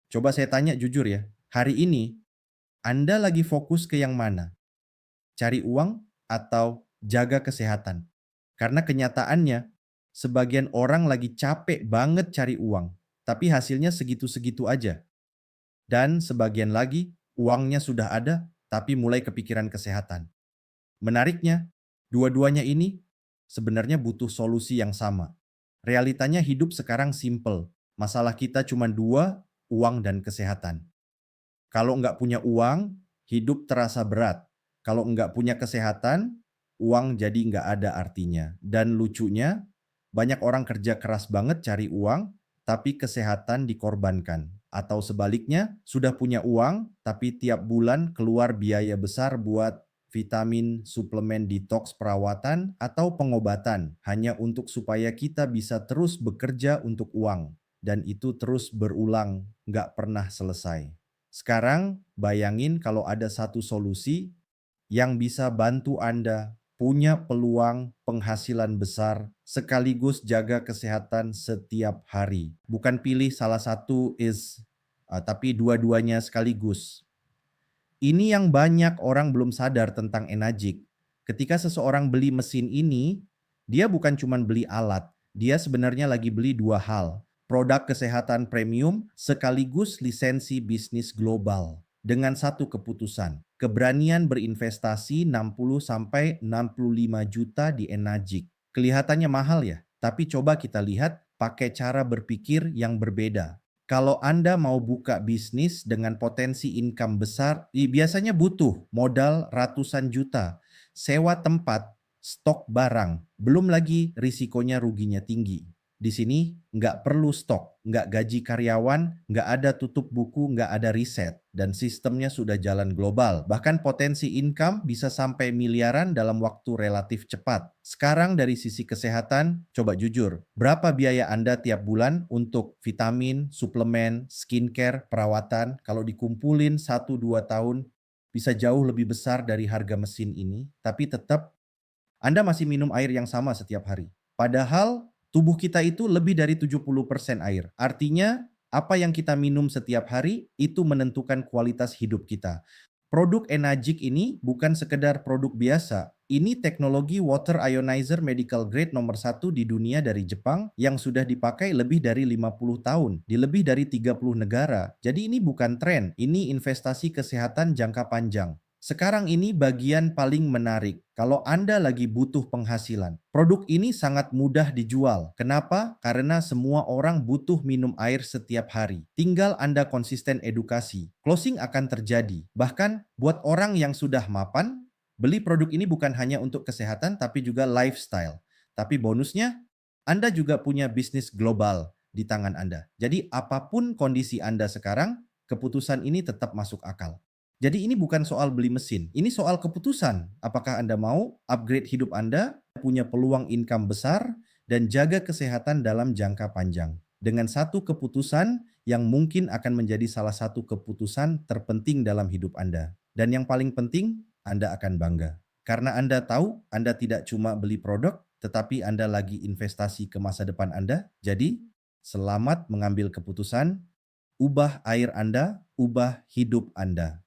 Coba saya tanya jujur ya, hari ini Anda lagi fokus ke yang mana? Cari uang atau jaga kesehatan? Karena kenyataannya, sebagian orang lagi capek banget cari uang, tapi hasilnya segitu-segitu aja. Dan sebagian lagi, uangnya sudah ada, tapi mulai kepikiran kesehatan. Menariknya, dua-duanya ini sebenarnya butuh solusi yang sama. Realitanya hidup sekarang simple. Masalah kita cuma dua, uang dan kesehatan. Kalau nggak punya uang, hidup terasa berat. Kalau nggak punya kesehatan, uang jadi nggak ada artinya. Dan lucunya, banyak orang kerja keras banget cari uang, tapi kesehatan dikorbankan. Atau sebaliknya, sudah punya uang, tapi tiap bulan keluar biaya besar buat vitamin, suplemen detox perawatan, atau pengobatan, hanya untuk supaya kita bisa terus bekerja untuk uang. Dan itu terus berulang, nggak pernah selesai. Sekarang bayangin kalau ada satu solusi yang bisa bantu Anda punya peluang penghasilan besar sekaligus jaga kesehatan setiap hari. Bukan pilih salah satu tapi dua-duanya sekaligus. Ini yang banyak orang belum sadar tentang Enagic. Ketika seseorang beli mesin ini, dia bukan cuma beli alat, dia sebenarnya lagi beli dua hal. Produk kesehatan premium sekaligus lisensi bisnis global. Dengan satu keputusan, keberanian berinvestasi 60 sampai 65 juta di Enagic. Kelihatannya mahal ya, tapi coba kita lihat pakai cara berpikir yang berbeda. Kalau Anda mau buka bisnis dengan potensi income besar, biasanya butuh modal ratusan juta, sewa tempat, stok barang, belum lagi risikonya ruginya tinggi. Di sini nggak perlu stok, nggak gaji karyawan, nggak ada tutup buku, nggak ada riset, dan sistemnya sudah jalan global. Bahkan potensi income bisa sampai miliaran dalam waktu relatif cepat. Sekarang dari sisi kesehatan, coba jujur, berapa biaya Anda tiap bulan untuk vitamin, suplemen, skincare, perawatan? Kalau dikumpulin 1-2 tahun, bisa jauh lebih besar dari harga mesin ini, tapi tetap Anda masih minum air yang sama setiap hari. Padahal tubuh kita itu lebih dari 70% air. Artinya, apa yang kita minum setiap hari itu menentukan kualitas hidup kita. Produk Enagic ini bukan sekedar produk biasa. Ini teknologi water ionizer medical grade nomor satu di dunia dari Jepang yang sudah dipakai lebih dari 50 tahun di lebih dari 30 negara. Jadi ini bukan tren, ini investasi kesehatan jangka panjang. Sekarang ini bagian paling menarik. Kalau Anda lagi butuh penghasilan, produk ini sangat mudah dijual. Kenapa? Karena semua orang butuh minum air setiap hari. Tinggal Anda konsisten edukasi. Closing akan terjadi. Bahkan buat orang yang sudah mapan, beli produk ini bukan hanya untuk kesehatan tapi juga lifestyle. Tapi bonusnya, Anda juga punya bisnis global di tangan Anda. Jadi apapun kondisi Anda sekarang, keputusan ini tetap masuk akal. Jadi ini bukan soal beli mesin, ini soal keputusan. Apakah Anda mau upgrade hidup Anda, punya peluang income besar, dan jaga kesehatan dalam jangka panjang. Dengan satu keputusan yang mungkin akan menjadi salah satu keputusan terpenting dalam hidup Anda. Dan yang paling penting, Anda akan bangga. Karena Anda tahu Anda tidak cuma beli produk, tetapi Anda lagi investasi ke masa depan Anda. Jadi, selamat mengambil keputusan, ubah air Anda, ubah hidup Anda.